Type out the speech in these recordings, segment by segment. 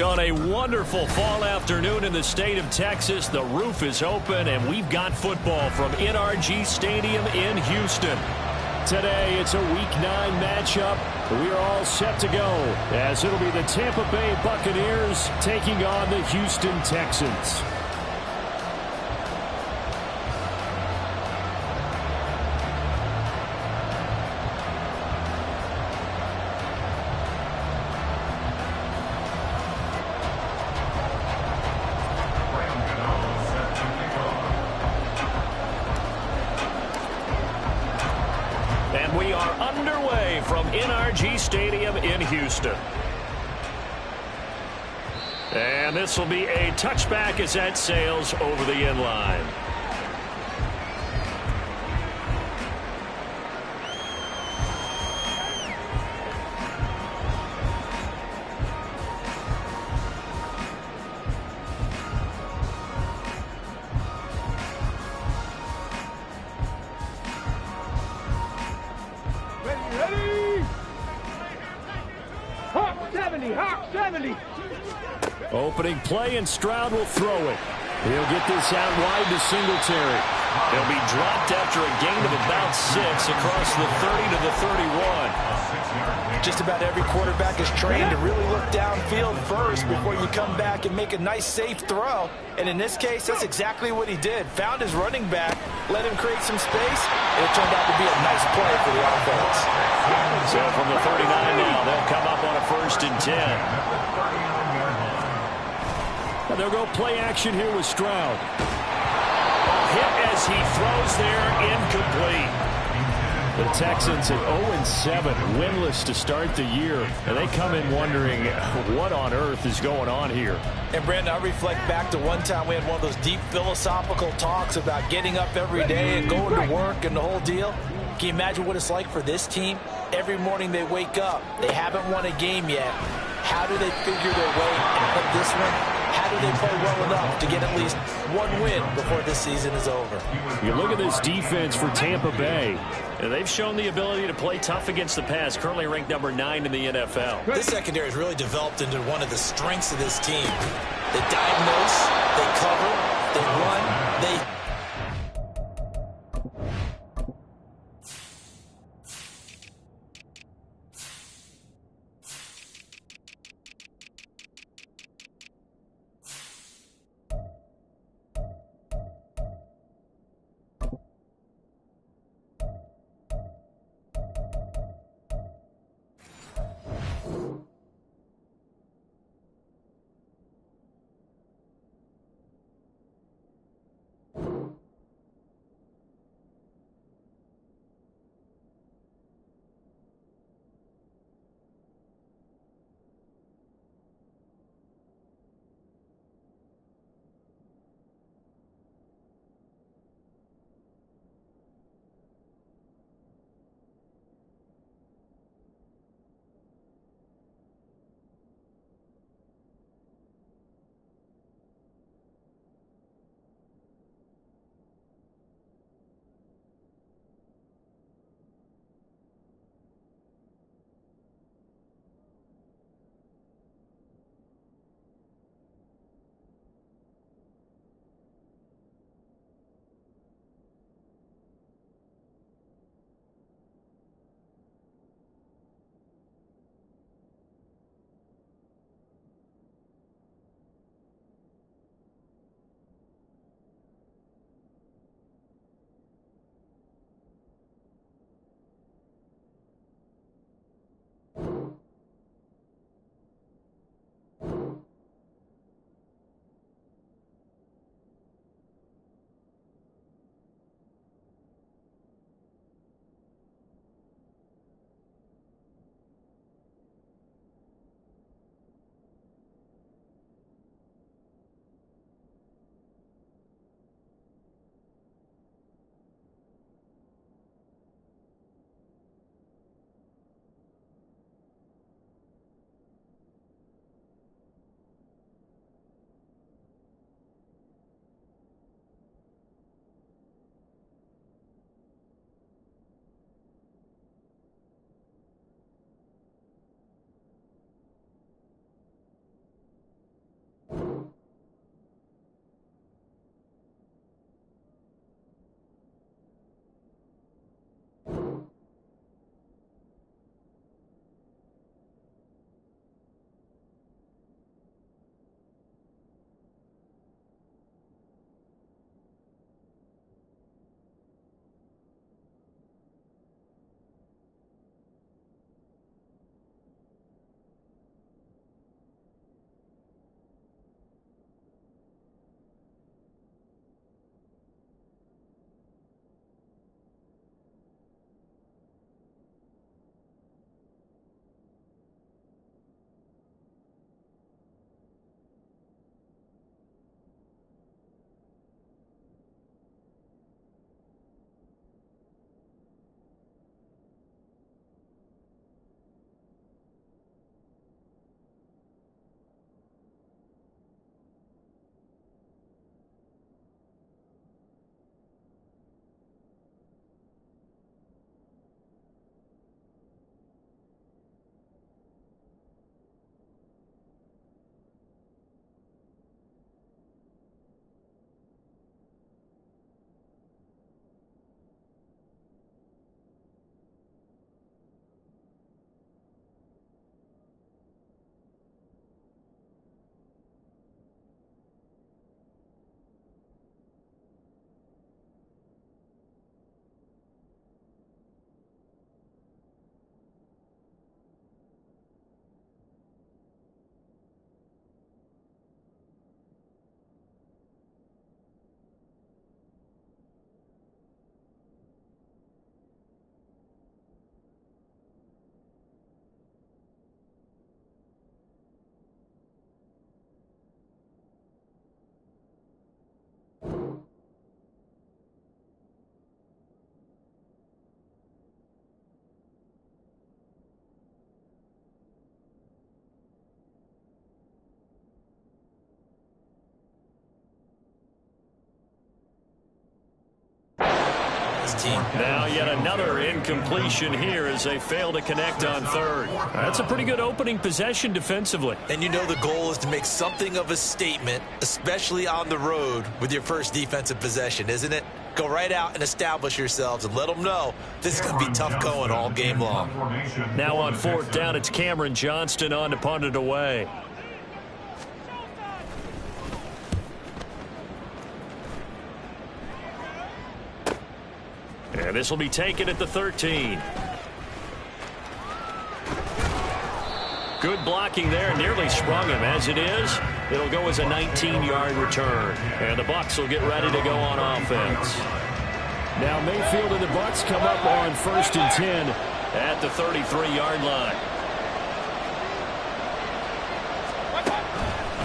On a wonderful fall afternoon in the state of Texas, the roof is open, and we've got football from NRG Stadium in Houston. Today, it's a Week 9 matchup. We are all set to go, as it'll be the Tampa Bay Buccaneers taking on the Houston Texans. And we are underway from NRG Stadium in Houston. And this will be a touchback as that sails over the end line. Opening play, and Stroud will throw it. He'll get this out wide to Singletary. He'll be dropped after a gain of about 6 across the 30 to the 31. Just about every quarterback is trained to really look downfield first before you come back and make a nice, safe throw. And in this case, that's exactly what he did. Found his running back, let him create some space, and it turned out to be a nice play for the offense. So from the 39 now, they'll come up on a 1st and 10. And they'll go play action here with Stroud. A hit as he throws there, incomplete. The Texans at 0-7, winless to start the year. And they come in wondering what on earth is going on here. And, Brandon, I reflect back to one time we had one of those deep philosophical talks about getting up every day and going to work and the whole deal. Can you imagine what it's like for this team? Every morning they wake up. They haven't won a game yet. How do they figure their way out of this one? How do they play well enough to get at least one win before this season is over? You look at this defense for Tampa Bay. And they've shown the ability to play tough against the pass, currently ranked number 9 in the NFL. This secondary has really developed into one of the strengths of this team. They diagnose, they cover, they run, they... this team. Now yet another incompletion here as they fail to connect on third. That's a pretty good opening possession defensively. And you know the goal is to make something of a statement, especially on the road with your first defensive possession, isn't it? Go right out and establish yourselves and let them know this is going to be tough going all game long. Now on fourth down, it's Cameron Johnston on to punt it away. And this will be taken at the 13. Good blocking there, nearly sprung him. As it is, it'll go as a 19-yard return. And the Bucs will get ready to go on offense. Now Mayfield and the Bucs come up on 1st and 10 at the 33-yard line.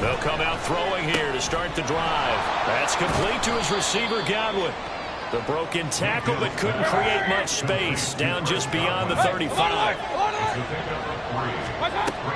They'll come out throwing here to start the drive. That's complete to his receiver, Godwin. The broken tackle, but couldn't create much space. Down just beyond the 35.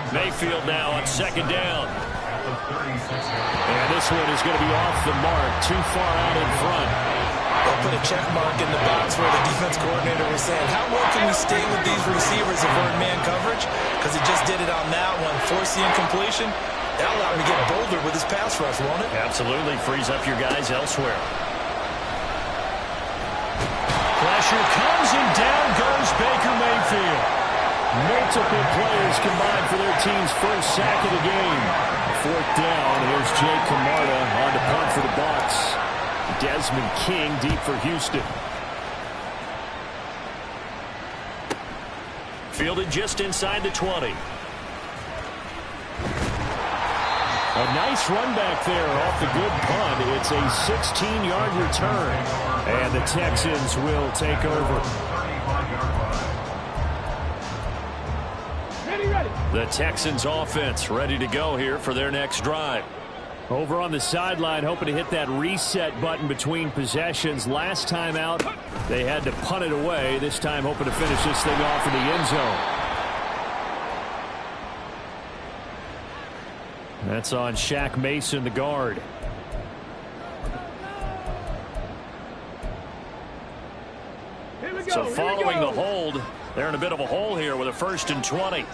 Mayfield now on 2nd down. And this one is going to be off the mark, too far out in front. They'll put a check mark in the box where the defense coordinator was saying, how well can we stay with these receivers if we're in man coverage? Because he just did it on that one. Force the incompletion. That'll allow him to get bolder with his pass rush, won't it? Absolutely. Frees up your guys elsewhere. Pressure comes and down goes Baker Mayfield. Multiple players combined for their team's first sack of the game. 4th down. Here's Jake Camarda on to punt for the Bucs. Desmond King deep for Houston. Fielded just inside the 20. A nice run back there off the good punt. It's a 16-yard return. And the Texans will take over. The Texans offense ready to go here for their next drive. Over on the sideline, hoping to hit that reset button between possessions. Last time out, they had to punt it away. This time, hoping to finish this thing off in the end zone. That's on Shaq Mason, the guard. So following the hold, they're in a bit of a hole here with a 1st and 20.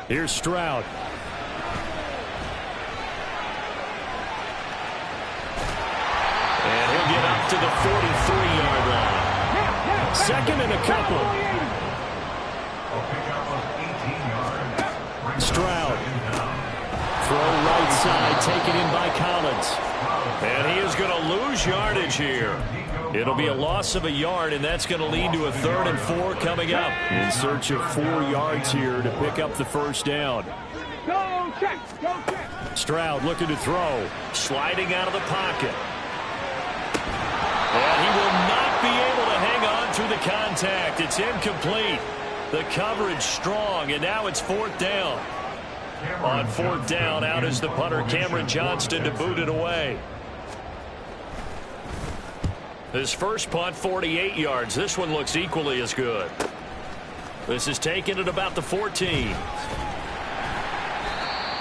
Here's Stroud. And he'll get up to the 43-yard line. 2nd and a couple. Stroud. Throw right side, taken in by Collins. And he is going to lose yardage here. It'll be a loss of a yard, and that's going to lead to a 3rd and 4 coming up. In search of 4 yards here to pick up the 1st down. Go check, go check. Stroud looking to throw. Sliding out of the pocket. And he will not be able to hang on through the contact. It's incomplete. The coverage strong, and now it's 4th down. On 4th down, out is the punter, Cameron Johnston, to boot it away. His first punt, 48 yards. This one looks equally as good. This is taken at about the 14.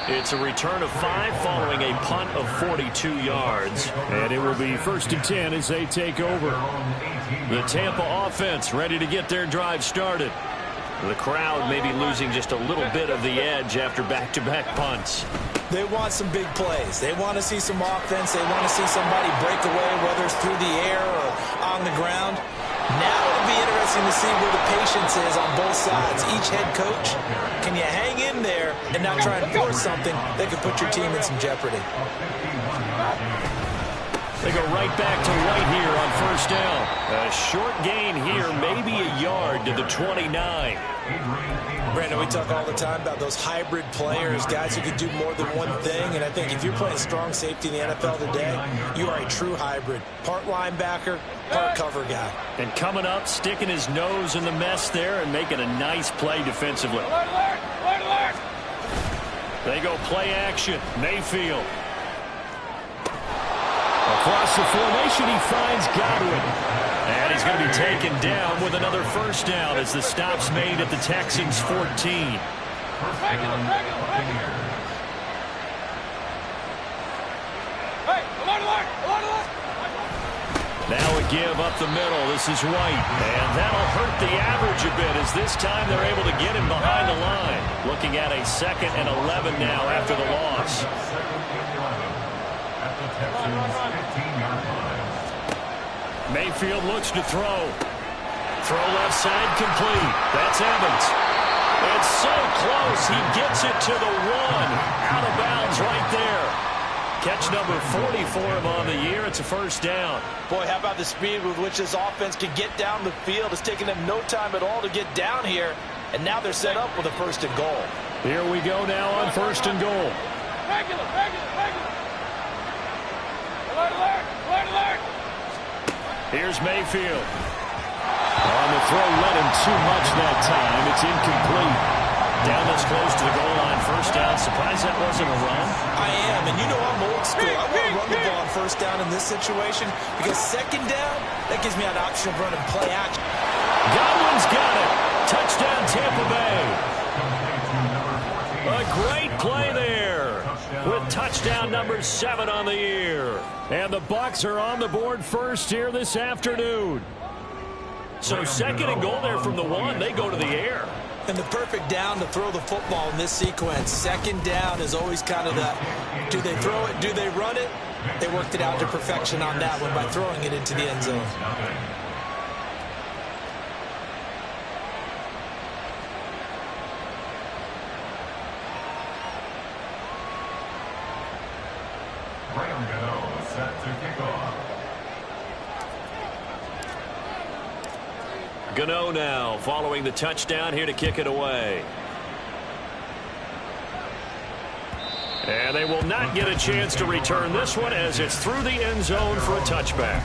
It's a return of 5 following a punt of 42 yards. And it will be 1st and 10 as they take over. The Tampa offense ready to get their drive started. The crowd may be losing just a little bit of the edge after back-to-back punts. They want some big plays. They want to see some offense. They want to see somebody break away, whether it's through the air or on the ground. Now it'll be interesting to see where the patience is on both sides. Each head coach, can you hang in there and not try and force something that could put your team in some jeopardy? They go right back to White here on 1st down. A short gain here, maybe a yard to the 29. Brandon, we talk all the time about those hybrid players, guys who can do more than one thing. And I think if you're playing strong safety in the NFL today, you are a true hybrid. Part linebacker, part cover guy. And coming up, sticking his nose in the mess there and making a nice play defensively. They go play action. Mayfield. Across the formation, he finds Godwin. And he's going to be taken down with another 1st down as the stop's made at the Texans' 14. Hey, Now a give up the middle. This is White. And that'll hurt the average a bit as this time they're able to get him behind the line. Looking at a 2nd and 11 now after the loss. Mayfield looks to throw. Throw left side complete. That's Evans. It's so close. He gets it to the 1. Out of bounds right there. Catch number 40 for him on the year. It's a first down. Boy, how about the speed with which this offense can get down the field? It's taken them no time at all to get down here. And now they're set up with a 1st and goal. Here we go now on 1st and goal. Regular. Alert. Here's Mayfield. On the throw, let him too much that time. It's incomplete. Down this close to the goal line, 1st down. Surprised that wasn't a run? I am, and you know I'm old school. I want to run the ball on 1st down in this situation because 2nd down, that gives me an option of running play action. Godwin's got it. Touchdown, Tampa Bay. A great play there with touchdown number 7 on the year. And the Bucs are on the board first here this afternoon. So 2nd and goal there from the 1. They go to the air. And the perfect down to throw the football in this sequence. 2nd down is always kind of the, do they throw it, do they run it? They worked it out to perfection on that one by throwing it into the end zone. Gano now following the touchdown here to kick it away. And they will not get a chance to return this one as it's through the end zone for a touchback.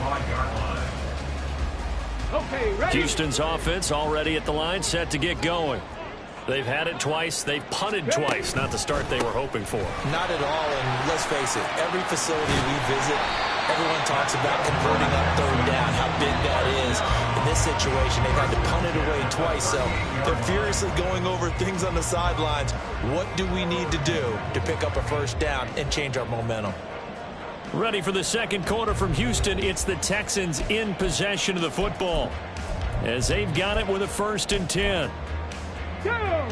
Okay, ready? Houston's offense already at the line, set to get going. They've had it twice. They've punted twice. Not the start they were hoping for. Not at all, and let's face it, every facility we visit, everyone talks about converting on 3rd down, how big that is. In this situation, they've had to punt it away twice, so they're furiously going over things on the sidelines. What do we need to do to pick up a 1st down and change our momentum? Ready for the 2nd quarter from Houston. It's the Texans in possession of the football as they've got it with a 1st and 10. Go!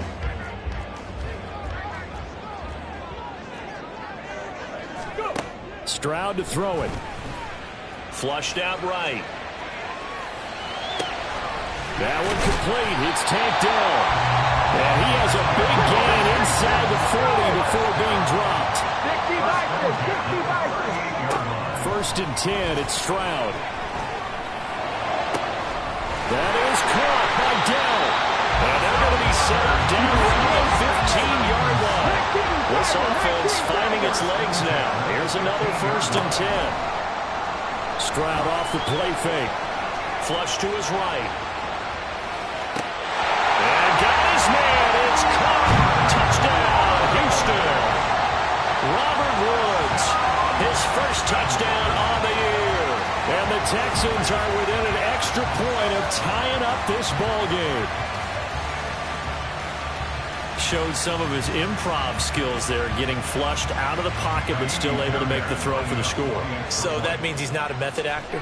Stroud to throw it. Flushed out right. That one complete. It's tanked down. And he has a big gain inside the 40 before being dropped. 1st and 10. It's Stroud. That is caught by Dell. And they're going to be set up down around the 15-yard line. This offense finding its legs now. Here's another 1st and 10. Stroud off the play fake. Flush to his right. And got his man. It's caught. Touchdown, Houston. Robert Woods, his 1st touchdown on the year. And the Texans are within an extra point of tying up this ball game. Showed some of his improv skills there, getting flushed out of the pocket but still able to make the throw for the score. So that means he's not a method actor?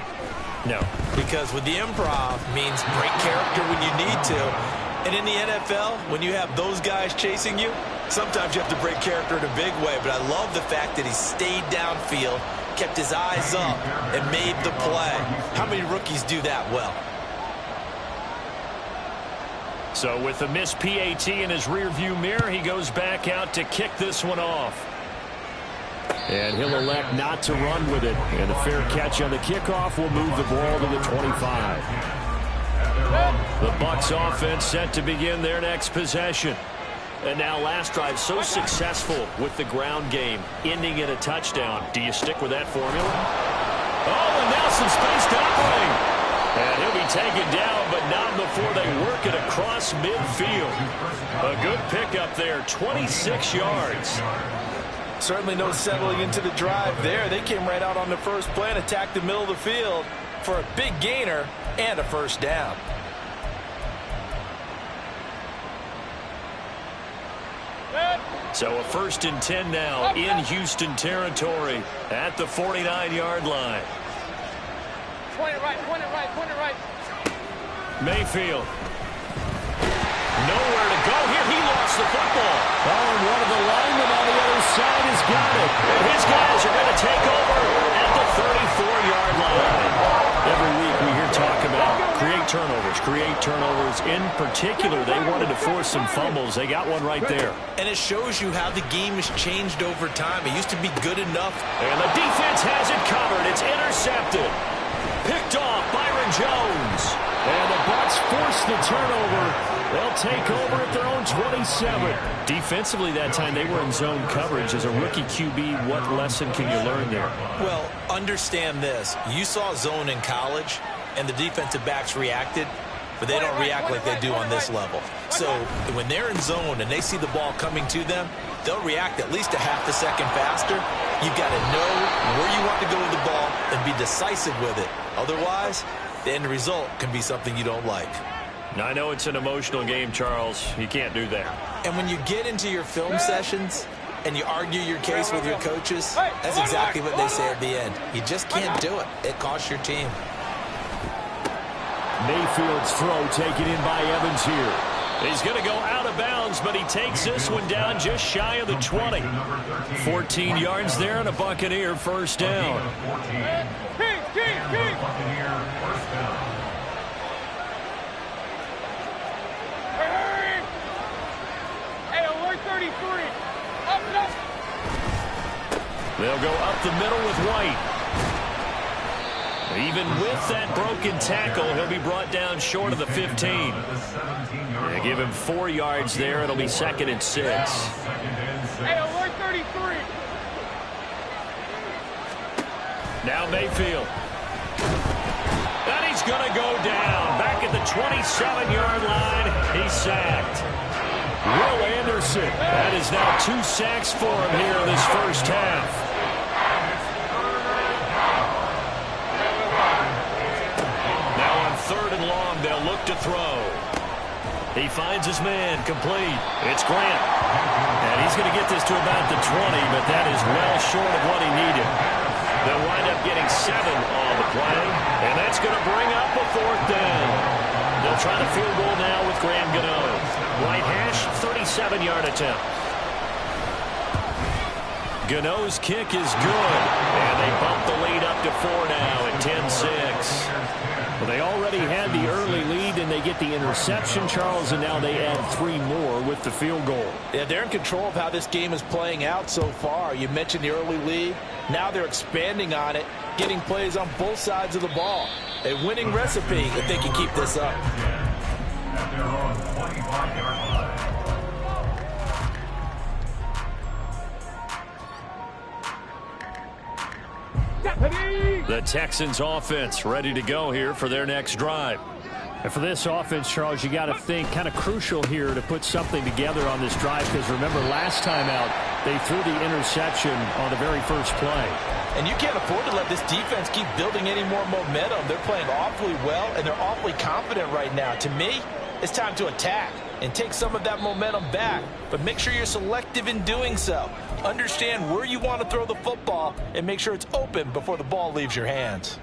No. Because with the improv means break character when you need to. And in the NFL, when you have those guys chasing you, sometimes you have to break character in a big way. But I love the fact that he stayed downfield, kept his eyes up, and made the play. How many rookies do that well? So with the missed PAT in his rearview mirror, he goes back out to kick this one off. And he'll elect not to run with it. And a fair catch on the kickoff will move the ball to the 25. The Bucs offense set to begin their next possession. And now last drive so successful with the ground game, ending in a touchdown. Do you stick with that formula? Oh, and now some space to operate. And he'll be taken down, but not before they work it across midfield. A good pickup there, 26 yards. Certainly no settling into the drive there. They came right out on the first play and attacked the middle of the field for a big gainer and a 1st down. So a 1st and 10 now in Houston territory at the 49-yard line. Point it right, point it right, point it right. Mayfield. Nowhere to go here. He lost the football. Oh, and one of the linemen on the other side has got it. And his guys are going to take over at the 34-yard line. Every week we hear talk about create turnovers. In particular, they wanted to force some fumbles. They got one right there. And it shows you how the game has changed over time. It used to be good enough. And the defense has it covered. It's intercepted. Picked off Byron Jones. And the Bucs force the turnover. They'll take over at their own 27. Defensively that time, they were in zone coverage. As a rookie QB, what lesson can you learn there? Well, understand this. You saw zone in college, and the defensive backs reacted, but they don't react like they do on this level. So when they're in zone and they see the ball coming to them, they'll react at least a half a second faster. You've got to know where you want to go with the ball and be decisive with it. Otherwise, the end result can be something you don't like. Now, I know it's an emotional game, Charles. You can't do that. And when you get into your film sessions and you argue your case with your coaches, that's exactly what they say at the end. You just can't do it. It costs your team. Mayfield's throw taken in by Evans here. He's going to go out of bounds, but he takes this one down just shy of the 20. 14 yards there and a Buccaneer first down. Hey, alert 33. Up. They'll go up the middle with White. Even with that broken tackle, he'll be brought down short of the 15. They give him 4 yards there. It'll be 2nd and 6. Hey, alert 33. Now Mayfield. And he's going to go down. Back at the 27-yard line. He's sacked. Will Anderson. That is now 2 sacks for him here in this first half. They'll look to throw. He finds his man complete. It's Grant. And he's going to get this to about the 20, but that is well short of what he needed. They'll wind up getting 7 on the play, and that's going to bring up a 4th down. They'll try the field goal now with Graham Gano. Right hash, 37-yard attempt. Gano's kick is good, and they bump the lead up to 4 now at 10-6. Well, they already had the early lead, and they get the interception, Charles, and now they add 3 more with the field goal. Yeah, they're in control of how this game is playing out so far. You mentioned the early lead. Now they're expanding on it, getting plays on both sides of the ball. A winning recipe if they can keep this up. The Texans offense ready to go here for their next drive. And for this offense, Charles, you got to think kind of crucial here to put something together on this drive, because remember last time out they threw the interception on the very first play. And you can't afford to let this defense keep building any more momentum. They're playing awfully well, and they're awfully confident right now. To me, it's time to attack and take some of that momentum back, but make sure you're selective in doing so. Understand where you want to throw the football and make sure it's open before the ball leaves your hands.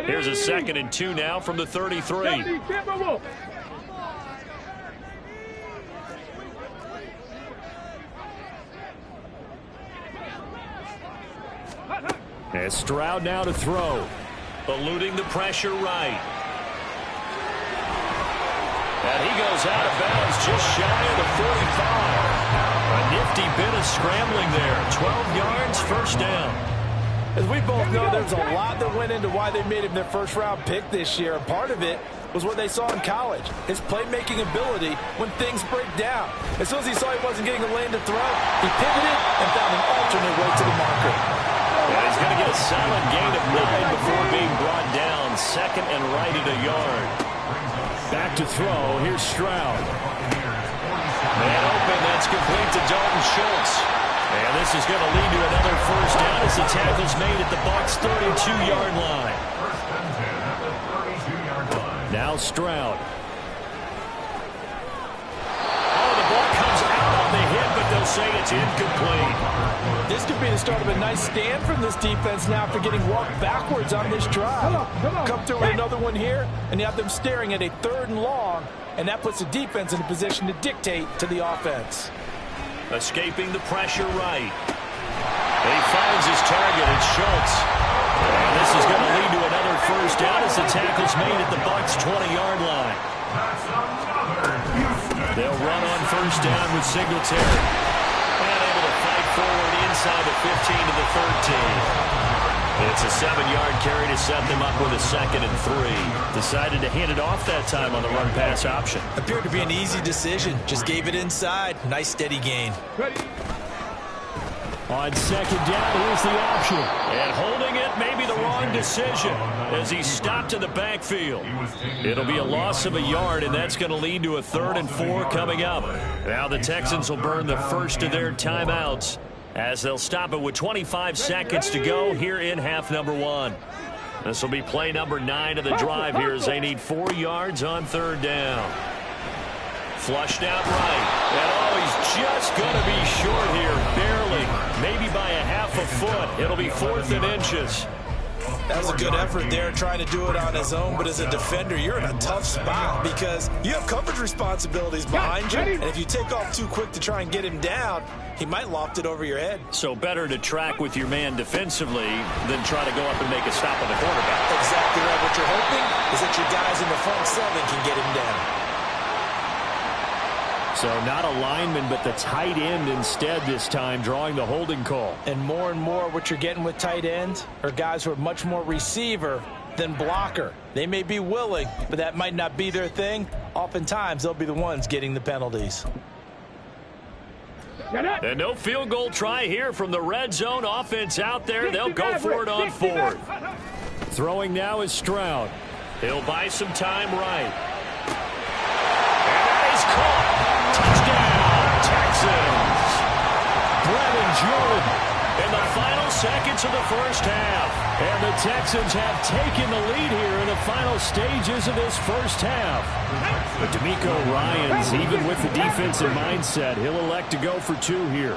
Here's a 2nd and 2 now from the 33. And Stroud now to throw. Eluding the pressure right. And he goes out of bounds just shy of the 45. A nifty bit of scrambling there. 12 yards, first down. As we both know, there's a lot that went into why they made him their first-round pick this year. And part of it was what they saw in college, his playmaking ability when things break down. As soon as he saw he wasn't getting a lane to throw, he pivoted and found an alternate way to the marker. Yeah, he's going to get a solid gain of 9 before being brought down. 2nd and right at a yard. Back to throw. Here's Stroud. Man open. That's complete to Dalton Schultz. And this is going to lead to another first down as the tackle's made at the Bucs' 32-yard line. Now Stroud. But they'll say it's incomplete. This could be the start of a nice stand from this defense now after getting walked backwards on this drive. Come through with another one here, and you have them staring at a 3rd and long, and that puts the defense in a position to dictate to the offense. Escaping the pressure right. He finds his target. It's Schultz. And this is going to lead to another first down as the tackle's made at the Bucs' 20-yard line. They'll run on first down with Singletary. And able to fight forward inside the 15 to the 13. It's a 7-yard carry to set them up with a 2nd and 3. Decided to hand it off that time on the run-pass option. Appeared to be an easy decision. Just gave it inside. Nice steady gain. On 2nd down, here's the option. And holding it may be the wrong decision as he stopped in the backfield. It'll be a loss of a yard, and that's going to lead to a 3rd and 4 coming up. Now the Texans will burn the first of their timeouts as they'll stop it with 25 seconds to go here in half number 1. This will be play number 9 of the drive here as they need 4 yards on 3rd down. Flushed out right. And he's just going to be short here, barely. Maybe by a half a foot. It'll be 4th and inches. That was a good effort there, trying to do it on his own. But as a defender, you're in a tough spot because you have coverage responsibilities behind you. And if you take off too quick to try and get him down, he might loft it over your head. So better to track with your man defensively than try to go up and make a stop on the quarterback. Exactly right. What you're hoping is that your guys in the front 7 can get him down. So not a lineman, but the tight end instead this time, drawing the holding call. And more what you're getting with tight ends are guys who are much more receiver than blocker. They may be willing, but that might not be their thing. Oftentimes, they'll be the ones getting the penalties. And no field goal try here from the red zone offense out there. They'll go for it on 4th. Throwing now is Stroud. He'll buy some time right. And that is caught. Touchdown, Texans. Brevin Jordan. In the final seconds of the first half. And the Texans have taken the lead here in the final stages of this first half. But D'Amico Ryans, even with the defensive mindset, he'll elect to go for 2 here.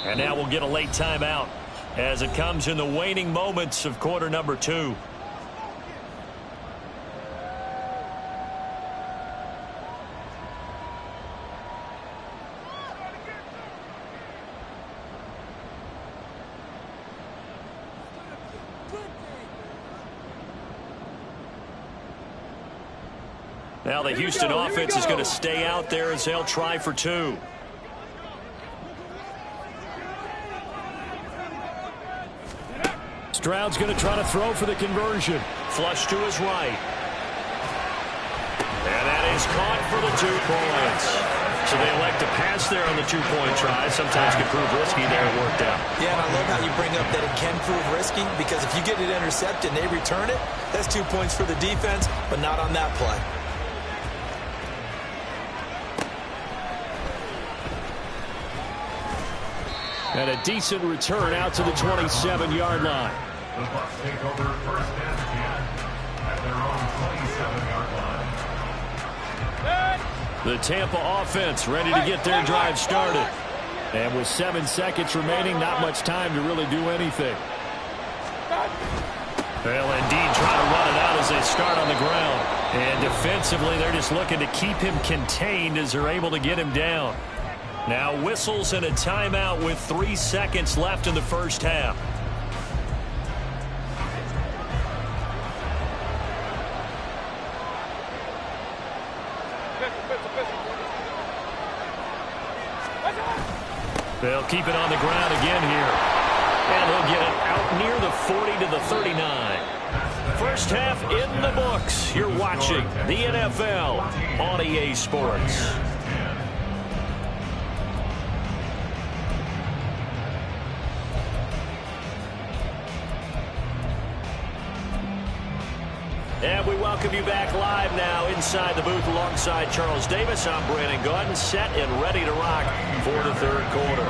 And now we'll get a late timeout as it comes in the waning moments of quarter number 2. Now the Houston offense is going to stay out there as they'll try for 2. Stroud's going to try to throw for the conversion. Flush to his right. And that is caught for the 2 points. So they elect to pass there on the 2-point try. Sometimes can prove risky there. It worked out. Yeah, and I love how you bring up that it can prove risky because if you get it intercepted and they return it, that's 2 points for the defense, but not on that play. And a decent return out to the 27-yard line. The Bucs take over first and 10 at their own 27-yard line. The Tampa offense ready to get their drive started. And with 7 seconds remaining, not much time to really do anything. They'll indeed try to run it out as they start on the ground. And defensively, they're just looking to keep him contained as they're able to get him down. Now whistles and a timeout with 3 seconds left in the first half. They'll keep it on the ground again here. And they'll get it out near the 40 to the 39. First half in the books. You're watching the NFL on EA Sports. And we welcome welcome you back live now inside the booth alongside Charles Davis. I'm Brandon Gaudin, set and ready to rock for the third quarter.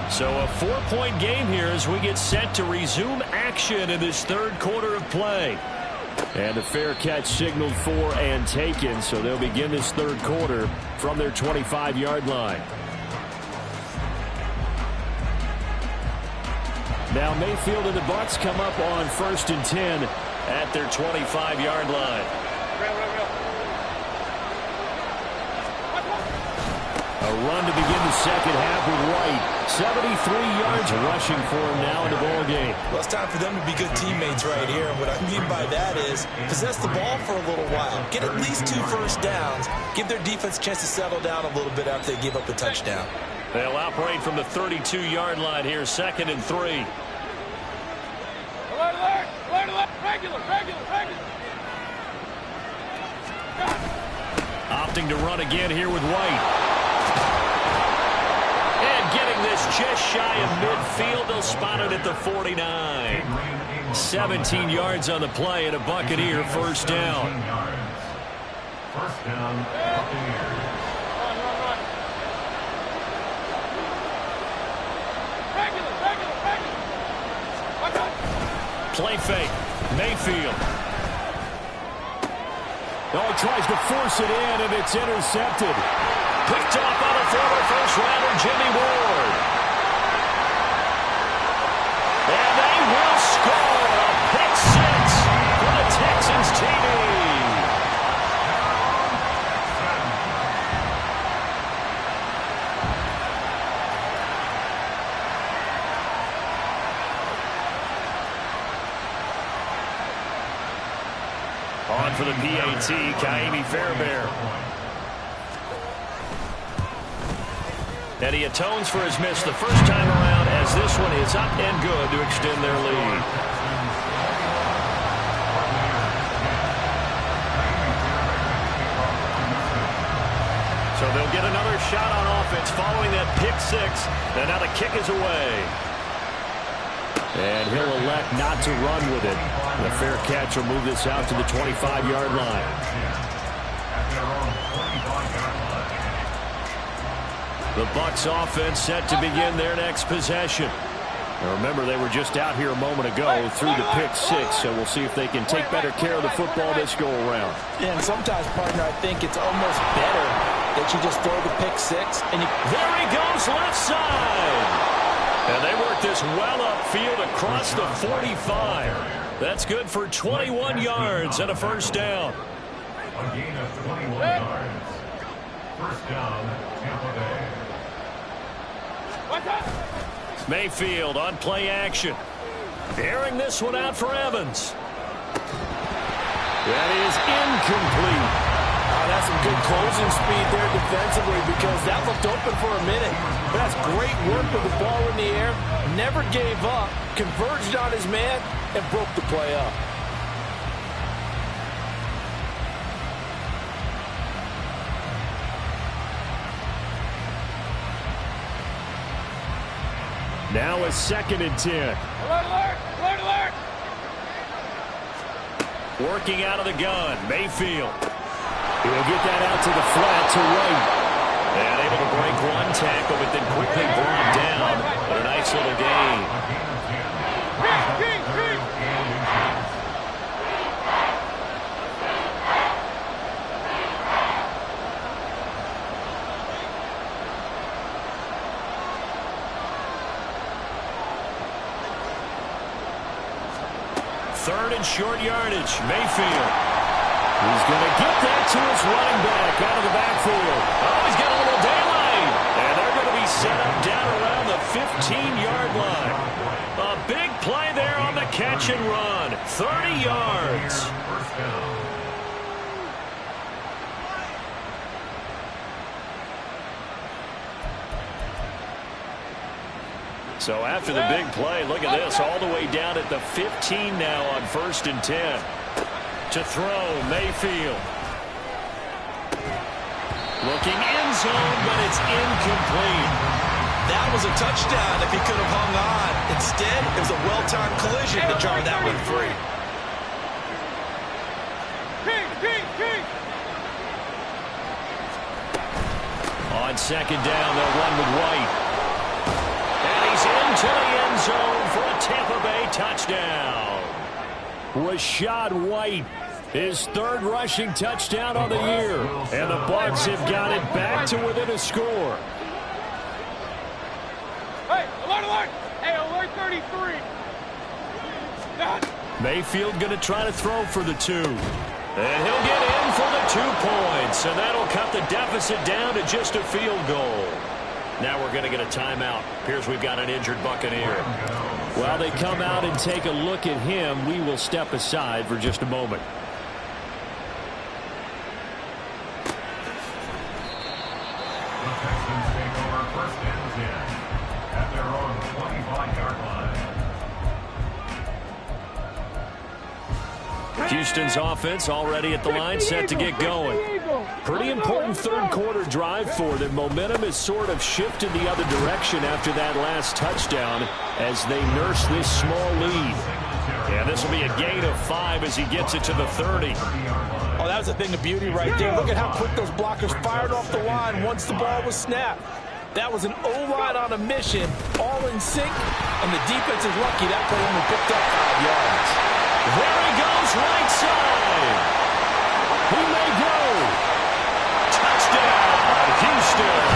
So a 4-point game here as we get set to resume action in this third quarter of play. And a fair catch signaled for and taken, so they'll begin this third quarter from their 25-yard line. Now Mayfield and the Bucs come up on 1st and 10 at their 25-yard line. A run to begin the second half with White. 73 yards rushing for him now in the ball game. Well, it's time for them to be good teammates right here. And what I mean by that is possess the ball for a little while. Get at least 2 first downs. Give their defense a chance to settle down a little bit after they give up a touchdown. They'll operate from the 32-yard line here, 2nd and 3. Alert, alert, alert, alert, regular. Opting to run again here with White. And getting this just shy of midfield. They'll spot it at the 49. 17 yards on the play and a Buccaneer first down. First down, Buccaneers. Run. Regular. Watch out. Play fake. Mayfield. Oh, he tries to force it in, and it's intercepted. Picked up by the former first-rounder Jimmy Ward. And they will score a pick 6 for the Texans TV. On for the PAT, Kaimi Fairbairn. And he atones for his miss the first time around as this one is up and good to extend their lead. So they'll get another shot on offense following that pick 6. And now the kick is away. And he'll elect not to run with it. The fair catch will move this out to the 25-yard line. The Bucs offense set to begin their next possession. Now remember, they were just out here a moment ago through the pick 6, so we'll see if they can take better care of the football this go-around. Yeah, and sometimes, partner, I think it's almost better that you just throw the pick 6. And there he goes, left side. And they work this well upfield across the 45. That's good for 21 yards and a first down. A gain of 21 yards. First down, Tampa Bay. Mayfield on play action. Airing this one out for Evans. That is incomplete. That's some good closing speed there defensively because that looked open for a minute. But that's great work with the ball in the air. Never gave up. Converged on his man and broke the play up. Now a 2nd and 10. Alert. Working out of the gun, Mayfield. He'll get that out to the flat to White. And able to break one tackle, but then quickly brought down. But a nice little gain. Third and short yardage, Mayfield. He's going to get that to his running back out of the backfield. Oh, he's got a little daylight. And they're going to be set up down around the 15-yard line. A big play there on the catch and run. 30 yards. First down. So after the big play, look at this, all the way down at the 15 now on 1st and 10. To throw, Mayfield. Looking end zone, but it's incomplete. That was a touchdown if he could have hung on. Instead, it was a well-timed collision to jar that one free. On second down, they'll run with White. And he's into the end zone for a Tampa Bay touchdown. Rashad White, his third rushing touchdown on the year. And the Bucs have got it back to within a score. Hey, alert, alert! Hey, alert 33. Done. Mayfield going to try to throw for the 2. And he'll get in for the 2 points. And that'll cut the deficit down to just a field goal. Now we're going to get a timeout. Appears we've got an injured Buccaneer. While they come out and take a look at him, we will step aside for just a moment. The Texans take over 1st and 10 at their own 25-yard line. Houston's offense already at the line, set to get going. Pretty important third quarter drive for them. Momentum has sort of shifted the other direction after that last touchdown as they nurse this small lead. Yeah, this will be a gain of 5 as he gets it to the 30. Oh, that was a thing of beauty right there. Look at how quick those blockers fired off the line once the ball was snapped. That was an O-line on a mission, all in sync, and the defense is lucky that play only picked up 5 yards. There he goes, right side. He may go. Touchdown, Houston.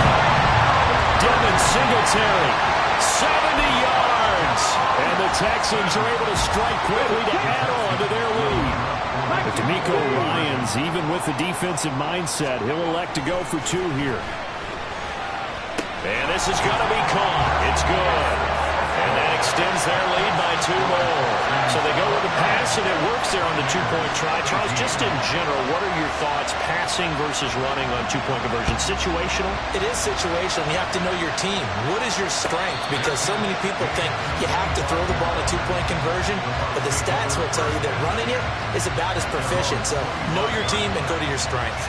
Devin Singletary, 70 yards. And the Texans are able to strike quickly to add on to their lead. But D'Amico Ryans, even with the defensive mindset, he'll elect to go for 2 here. And this is going to be caught. It's good. And that extends their lead by 2 more. So they go with the pass, and it works there on the 2-point try. Charles, just in general, what are your thoughts passing versus running on 2-point conversion? Situational? It is situational. You have to know your team. What is your strength? Because so many people think you have to throw the ball in a 2-point conversion, but the stats will tell you that running it is about as proficient. So know your team and go to your strength.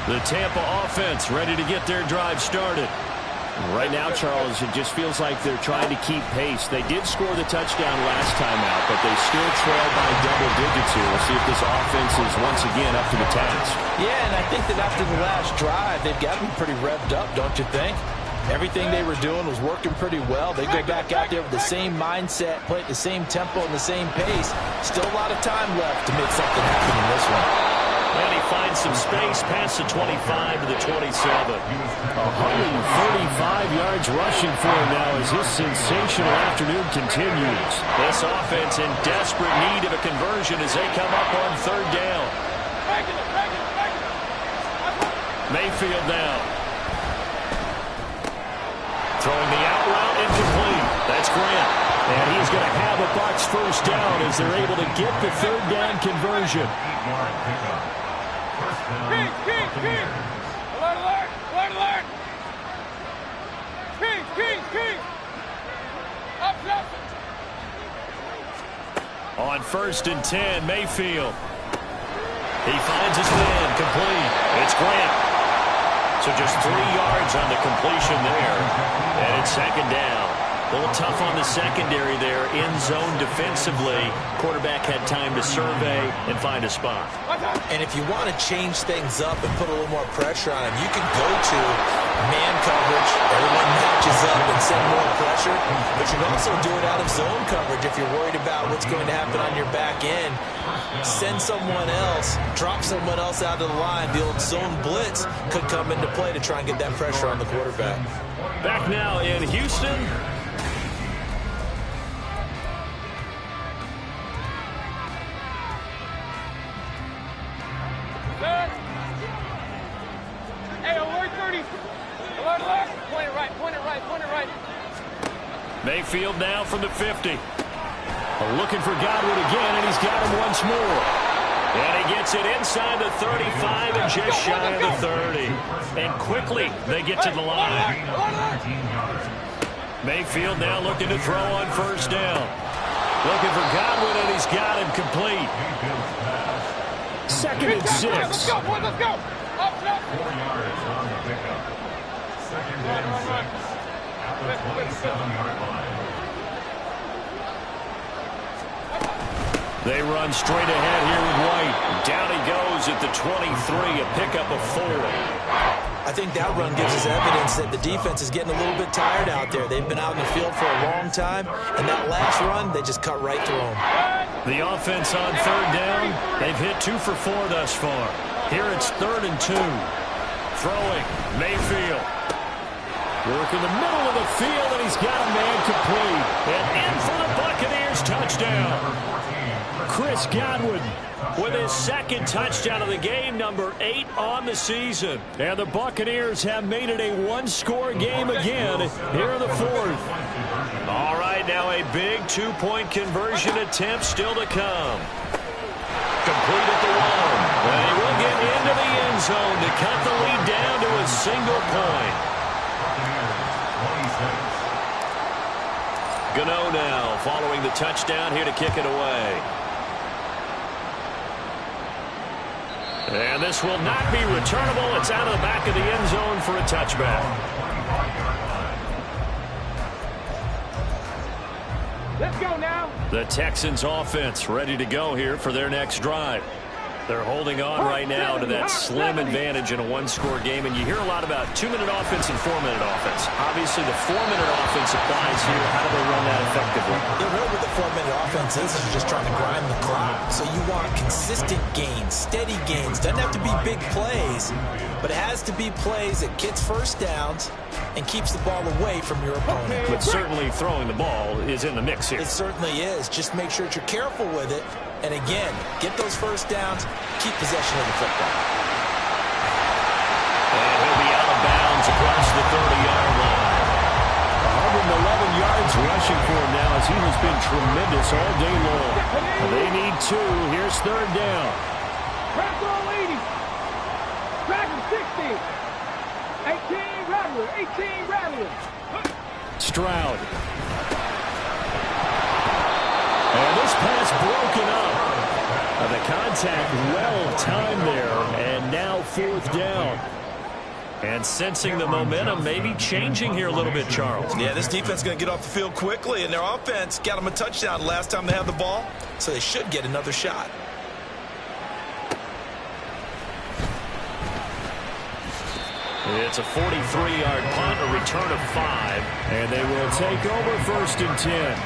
The Tampa offense ready to get their drive started. Right now, Charles, it just feels like they're trying to keep pace. They did score the touchdown last time out, but they still trail by double digits here. We'll see if this offense is once again up to the task. Yeah, and I think that after the last drive, they've got to be pretty revved up, don't you think? Everything they were doing was working pretty well. They go back out there with the same mindset, play at the same tempo and the same pace. Still a lot of time left to make something happen in this one. And he finds some space past the 25 to the 27. 135 yards rushing for him now as his sensational afternoon continues. This offense in desperate need of a conversion as they come up on 3rd down. Mayfield now. Throwing the out route incomplete. That's Grant. And he's going to have a Bucs 1st down as they're able to get the 3rd down conversion. 8-yard pickup. 1st down. King! Alert, alert! Alert, alert! King! Up. On 1st and 10, Mayfield. He finds his man, complete. It's Grant. So just 3 yards on the completion there. And it's 2nd down. A little tough on the secondary there. In zone defensively. Quarterback had time to survey and find a spot. And if you want to change things up and put a little more pressure on him, you can go to man coverage. Everyone matches up and send more pressure. But you can also do it out of zone coverage if you're worried about what's going to happen on your back end. Send someone else, drop someone else out of the line. The old zone blitz could come into play to try and get that pressure on the quarterback. Back now in Houston. Hey, alert 30. Alert. Point it right. Mayfield now from the 50. Looking for Godwin again, and he's got him once more. And he gets it inside the 35 and just shy of the 30. And quickly they get to the line. Mayfield now looking to throw on 1st down. Looking for Godwin, and he's got him complete. 2nd and 6. Let's go. Up. 4 yards on the pickup. 2nd and 6 at the 27-yard line. They run straight ahead here with White. Down he goes at the 23, a pickup of 4. I think that run gives us evidence that the defense is getting a little bit tired out there. They've been out in the field for a long time, and that last run, they just cut right through them. The offense on 3rd down. They've hit 2 for 4 thus far. Here it's 3rd and 2. Throwing, Mayfield. Work in the middle of the field, and he's got a man complete. And in for the Buccaneers touchdown. Chris Godwin with his 2nd touchdown of the game, number 8 on the season. And the Buccaneers have made it a 1-score game again here in the 4th. All right, now a big 2-point conversion attempt still to come. Complete at the 1. And he will get into the end zone to cut the lead down to a single point. Gano now following the touchdown here to kick it away. And this will not be returnable. It's out of the back of the end zone for a touchback. Let's go now. The Texans offense ready to go here for their next drive. They're holding on right now to that slim advantage in a 1-score game, and you hear a lot about 2-minute offense and 4-minute offense. Obviously, the 4-minute offense applies here. How do they run that effectively? Yeah, really what the 4-minute offense is just trying to grind the clock. So you want consistent gains, steady gains. Doesn't have to be big plays, but it has to be plays that gets first downs and keeps the ball away from your opponent. But certainly throwing the ball is in the mix here. It certainly is. Just make sure that you're careful with it. And again, get those first downs, keep possession of the football. And he'll be out of bounds across the 30-yard line. 111 yards rushing for him now as he has been tremendous all day long. They need 2. Here's 3rd down. Crack all 80. Crack him 60. 18 Rattler. 18 Rattler. Stroud. And this pass broken up. The contact well-timed there, and now 4th down. And sensing the momentum maybe changing here a little bit, Charles. Yeah, this defense is going to get off the field quickly, and their offense got them a touchdown last time they had the ball, so they should get another shot. It's a 43-yard punt, a return of 5, and they will take over 1st and 10.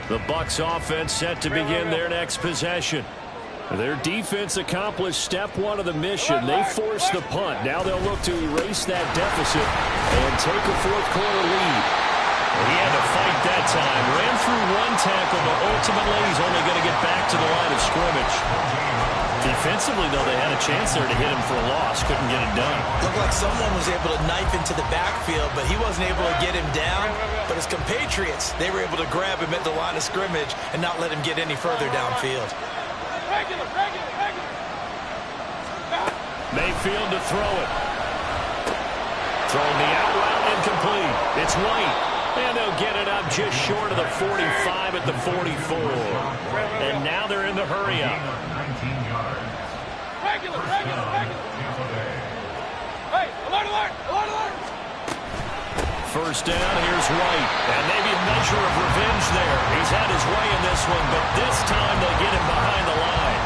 The Bucs offense set to begin their next possession. Their defense accomplished step 1 of the mission. They forced the punt. Now they'll look to erase that deficit and take a 4th quarter lead. He had to fight that time. Ran through 1 tackle, but ultimately he's only going to get back to the line of scrimmage. Defensively, though, they had a chance there to hit him for a loss. Couldn't get it done. Looked like someone was able to knife into the backfield, but he wasn't able to get him down. But his compatriots, they were able to grab him at the line of scrimmage and not let him get any further downfield. Mayfield to throw it. Throwing the out route incomplete. It's White. And they'll get it up just short of the 45 at the 44. And now they're in the hurry-up. Hey, alert, alert, alert, alert. First down, here's White. And maybe a measure of revenge there. He's had his way in this one, but this time they get him behind the line.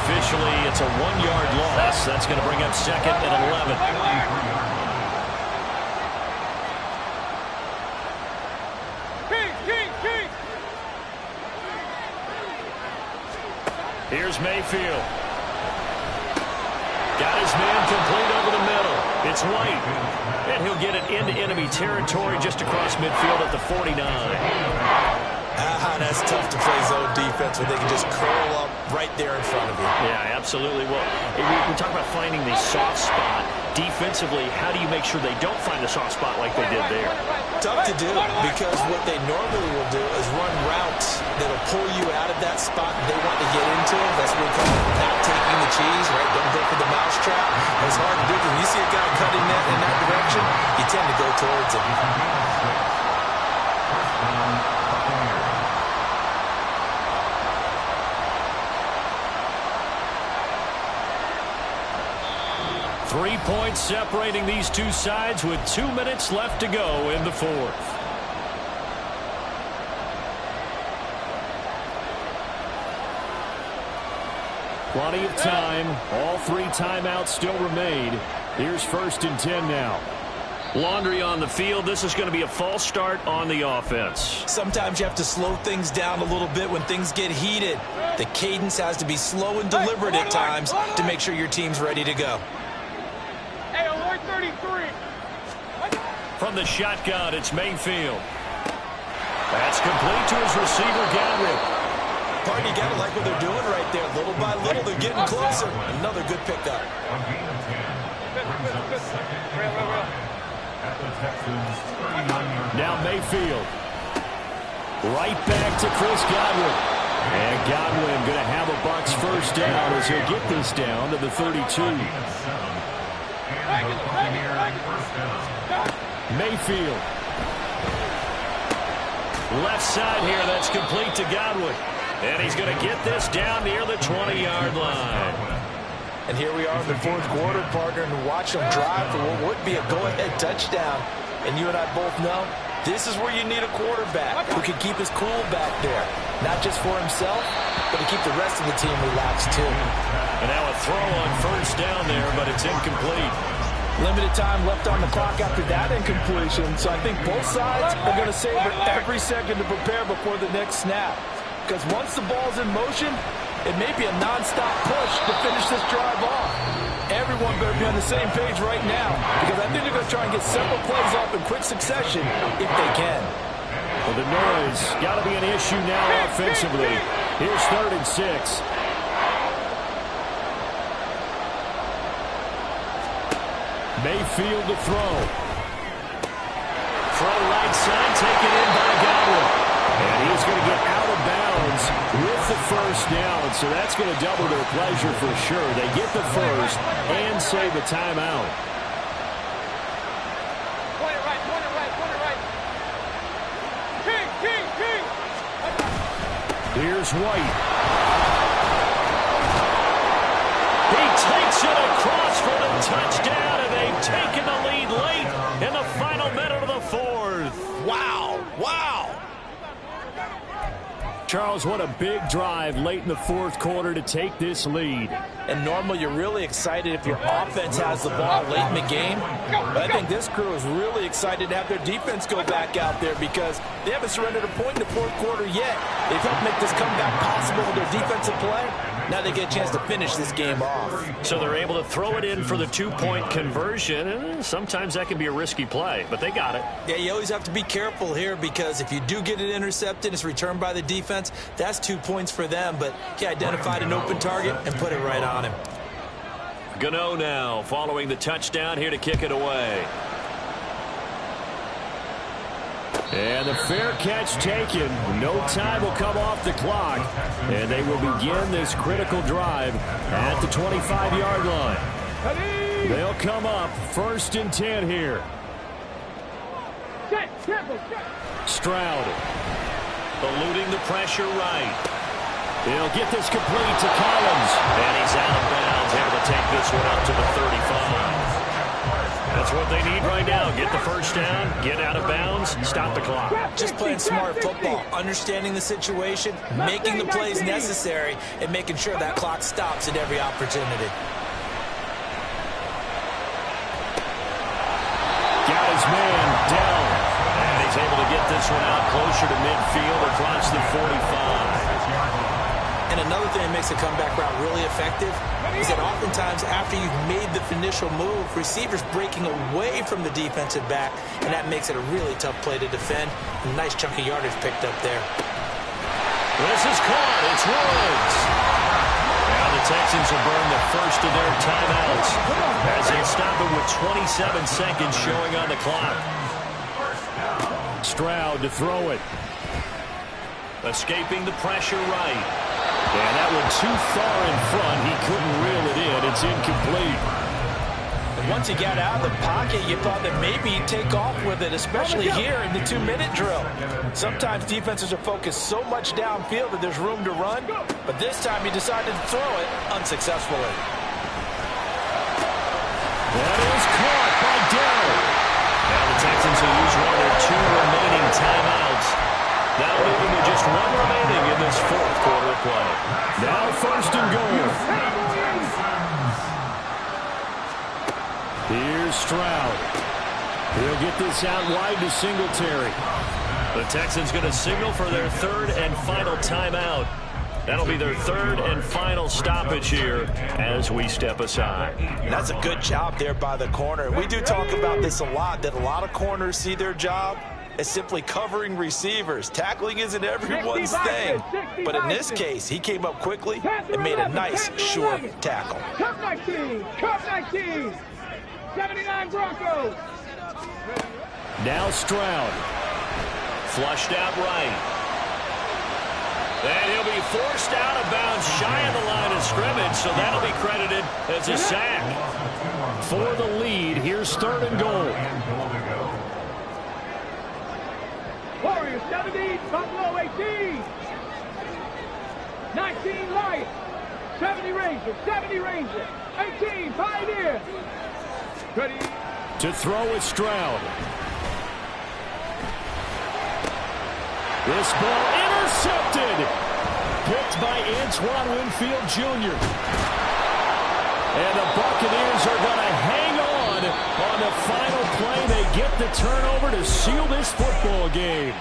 Officially, it's a 1-yard loss. That's going to bring up 2nd and 11. Here's Mayfield. Got his man complete over the middle. It's White. And he'll get it into enemy territory just across midfield at the 49. That's tough to play zone defense when they can just curl up right there in front of you. Yeah, absolutely. Well, we talk about finding the soft spot. Defensively, how do you make sure they don't find the soft spot like they did there? Tough to do because what they normally will do is run routes that'll pull you out of that spot they want to get into. That's what we call not taking the cheese, right? Don't go for the mousetrap. It's hard to do because when you see a guy cutting that in that direction, you tend to go towards him. 3 points separating these two sides with 2 minutes left to go in the fourth. Plenty of time. All 3 timeouts still remain. Here's 1st and 10 now. Laundry on the field. This is going to be a false start on the offense. Sometimes you have to slow things down a little bit when things get heated. The cadence has to be slow and deliberate at times to make sure your team's ready to go. Hey, alert 33. From the shotgun, it's Mayfield. That's complete to his receiver, Godwin. Party, you gotta like what they're doing right there. Little by little, they're getting closer. Another good pickup. Now Mayfield. Right back to Chris Godwin. And Godwin going to have a Bucs first down as he'll get this down to the 32. Mayfield. Left side here, that's complete to Godwin. And he's going to get this down near the 20-yard line. And here we are in the fourth quarter, partner, and watch them drive for what would be a go-ahead touchdown. And you and I both know this is where you need a quarterback who can keep his cool back there. Not just for himself, but to keep the rest of the team relaxed too. And now a throw on first down there, but it's incomplete. Limited time left on the clock after that incompletion, so I think both sides are going to savor every second to prepare before the next snap. Because once the ball's in motion, it may be a non-stop push to finish this drive off. Everyone better be on the same page right now, because I think they're going to try and get several plays off in quick succession if they can. Well, the noise got to be an issue now offensively. Here's 3rd and 6. Mayfield to throw. Throw right side, taken in by Godwin. And he's going to get out of bounds with the first down. So that's going to double their pleasure for sure. They get the first and save a timeout. Point it right, point it right, point it right. King. Here's White. He takes it across for the touchdown, and they've taken the lead late in the final minute of the fourth. Wow. Charles, what a big drive late in the fourth quarter to take this lead. And normally you're really excited if your offense has the ball late in the game. But I think this crew is really excited to have their defense go back out there because they haven't surrendered a point in the fourth quarter yet. They've helped make this comeback possible with their defensive play. Now they get a chance to finish this game off. So they're able to throw it in for the 2-point conversion. And sometimes that can be a risky play, but they got it. Yeah, you always have to be careful here because if you do get it intercepted, it's returned by the defense. That's 2 points for them, but he identified an open target and put it right on him. Gano now following the touchdown here to kick it away. And the fair catch taken. No time will come off the clock. And they will begin this critical drive at the 25-yard line. They'll come up 1st and 10 here. Stroud. Eluding the pressure right. He'll get this complete to Collins. And he's out of bounds, able to take this one out to the 35. That's what they need right now. Get the first down, get out of bounds, stop the clock. Just playing smart football, understanding the situation, making the plays necessary, and making sure that clock stops at every opportunity. Got his man down. And he's able to get this one out closer to midfield across the 45. And another thing that makes a comeback route really effective is that oftentimes after you've made the initial move, receivers breaking away from the defensive back, and that makes it a really tough play to defend. A nice chunk of yardage picked up there. This is caught. It's Woods. Now the Texans will burn the first of their timeouts as they stop it with 27 seconds showing on the clock. Stroud to throw it. Escaping the pressure right. And that one too far in front. He couldn't reel it in. It's incomplete. And once he got out of the pocket, you thought that maybe he'd take off with it, especially here in the 2-minute drill. Sometimes defenses are focused so much downfield that there's room to run, but this time he decided to throw it unsuccessfully. That is caught by Dell. Now the Texans will use one of their 2 remaining timeouts. That'll leave them with just 1 remaining in this fourth quarter play. Now first and goal. Here's Stroud. He'll get this out wide to Singletary. The Texans going to signal for their 3rd and final timeout. That'll be their 3rd and final stoppage here as we step aside. That's a good job there by the corner. We do talk about this a lot, that a lot of corners see their job as simply covering receivers. Tackling isn't everyone's thing. But in this case, he came up quickly and made a nice, short tackle. Cup 19! Cup 19! 79 Broncos! Now Stroud. Flushed out right. And he'll be forced out of bounds shy of the line of scrimmage, so that'll be credited as a sack. For the lead, here's 3rd and goal. Warriors 70, Buffalo 18. 19 Lions, 70 Rangers, 70 Rangers, 18 Pioneers. Ready? To throw is Stroud. This ball intercepted. Picked by Antoine Winfield Jr. And the Buccaneers are going to hang on the final play. They get the turnover to seal this football game.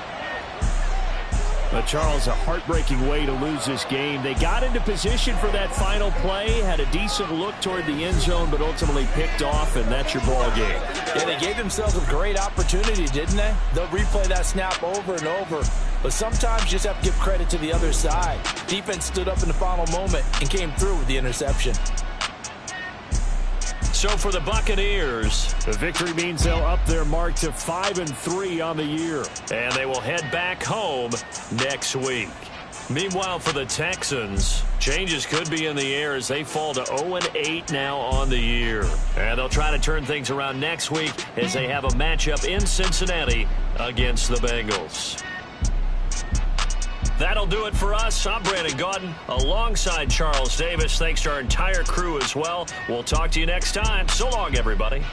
But Charles, a heartbreaking way to lose this game. They got into position for that final play, had a decent look toward the end zone, but ultimately picked off, and that's your ball game. Yeah, they gave themselves a great opportunity, didn't they? They'll replay that snap over and over. But sometimes you just have to give credit to the other side. Defense stood up in the final moment and came through with the interception. So for the Buccaneers, the victory means they'll up their mark to 5-3 on the year. And they will head back home next week. Meanwhile, for the Texans, changes could be in the air as they fall to 0-8 now on the year. And they'll try to turn things around next week as they have a matchup in Cincinnati against the Bengals. That'll do it for us. I'm Brandon Gaudin alongside Charles Davis. Thanks to our entire crew as well. We'll talk to you next time. So long, everybody.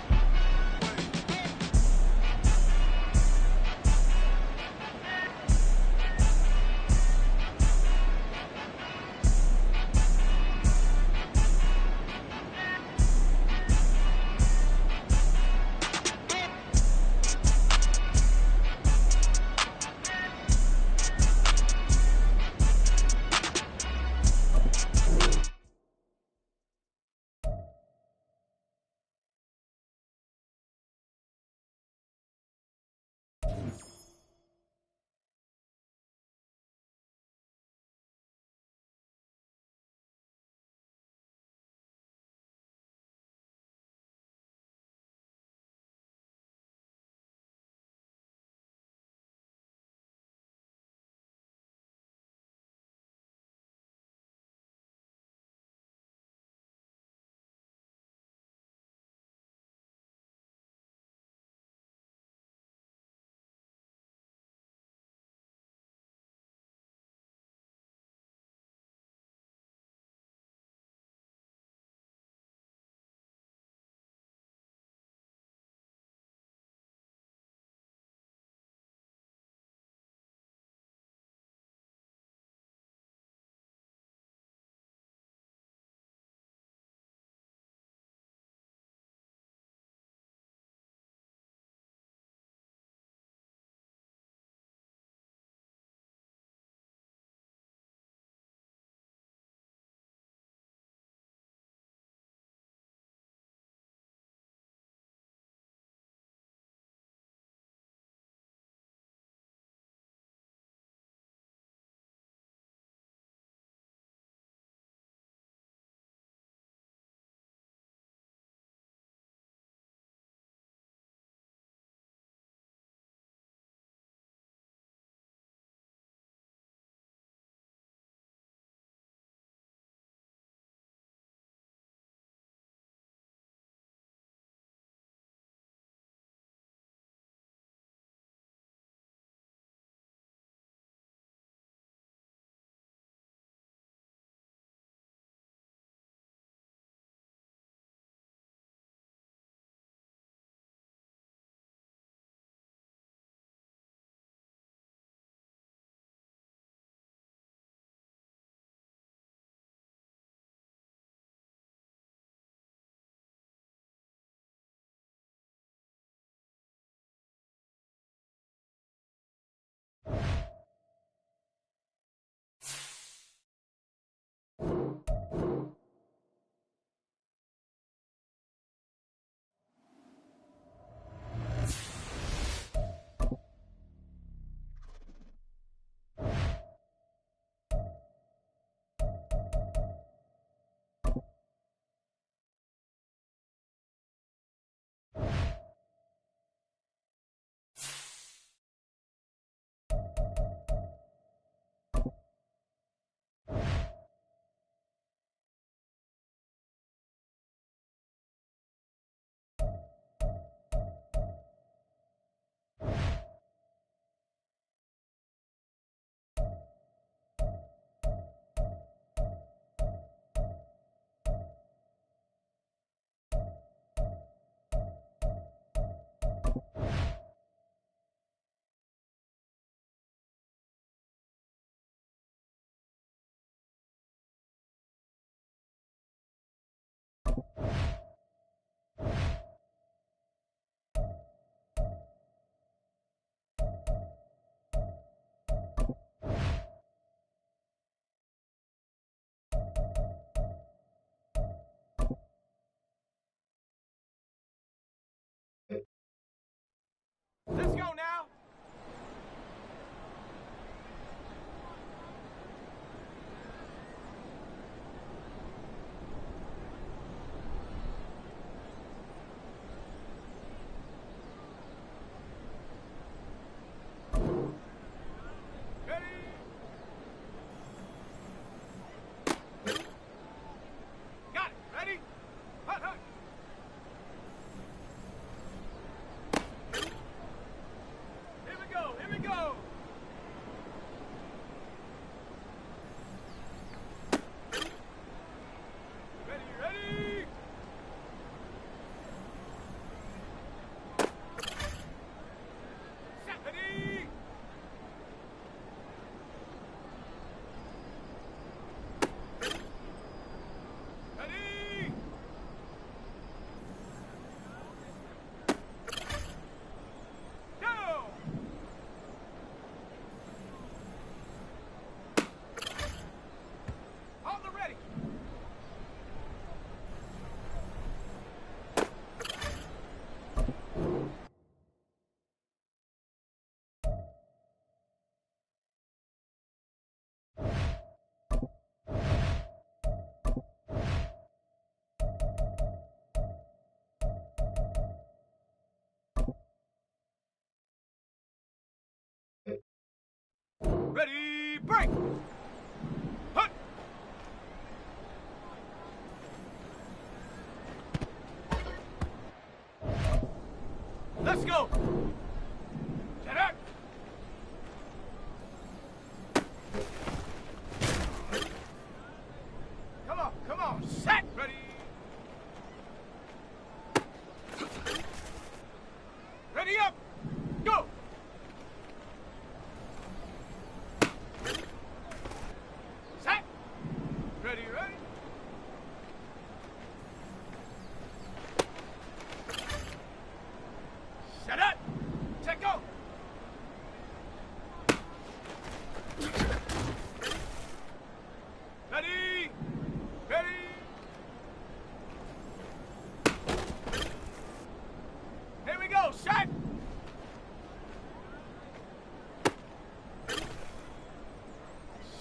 Let's go now. Got it. Ready? Hut, hut. Here we go. Here we go. Ready, ready. Set, ready. Ready. Go. On the ready. Ready, break. Hut. Let's go. Get up. Come on, set. Ready. Ready up. Go. Set. Ready, ready. Set up. Set, go. Ready. Ready. Here we go. Set.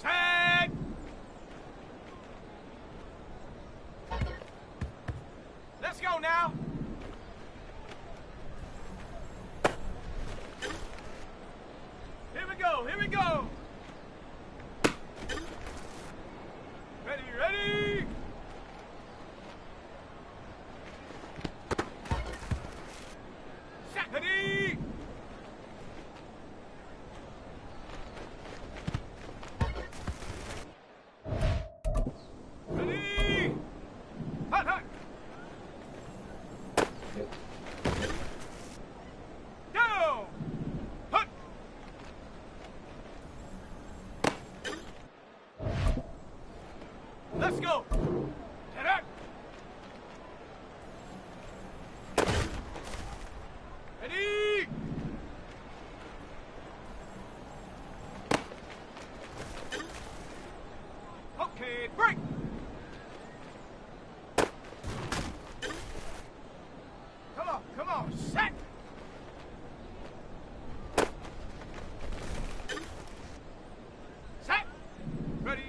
Set. Let's go now. Here we go. Here we go. Ready, ready. Set. Ready. Ready. Hut, hut. Go. Hut. Let's go. Get up. Ready. Okay, break. Come on, set. Set. Ready.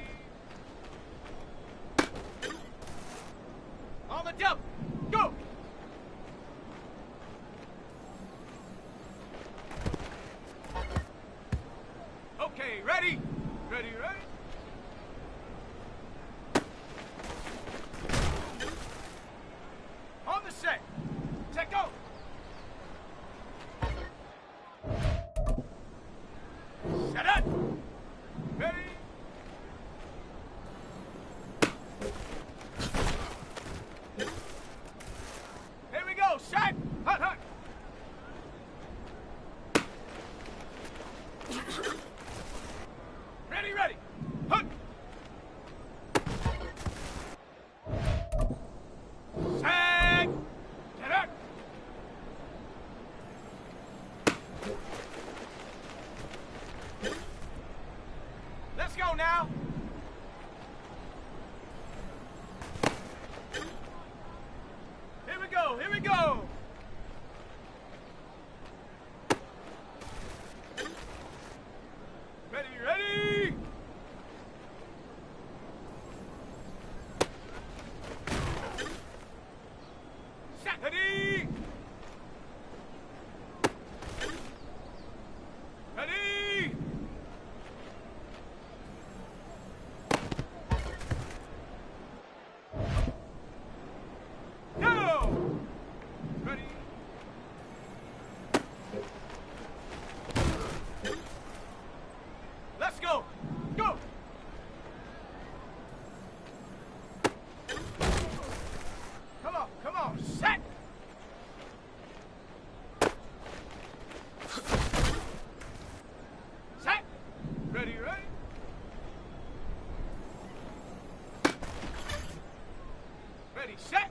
set,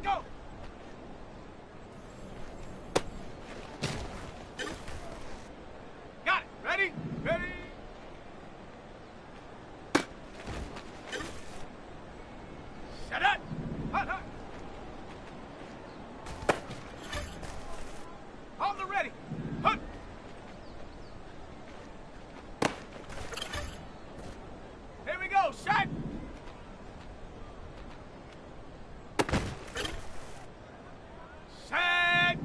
go. Got it. Ready? Ready. Set it. Hut, hut. On the ready. Hut. Here we go. Set. Set.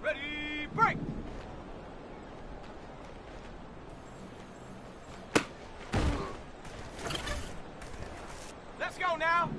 Ready, break. Let's go now.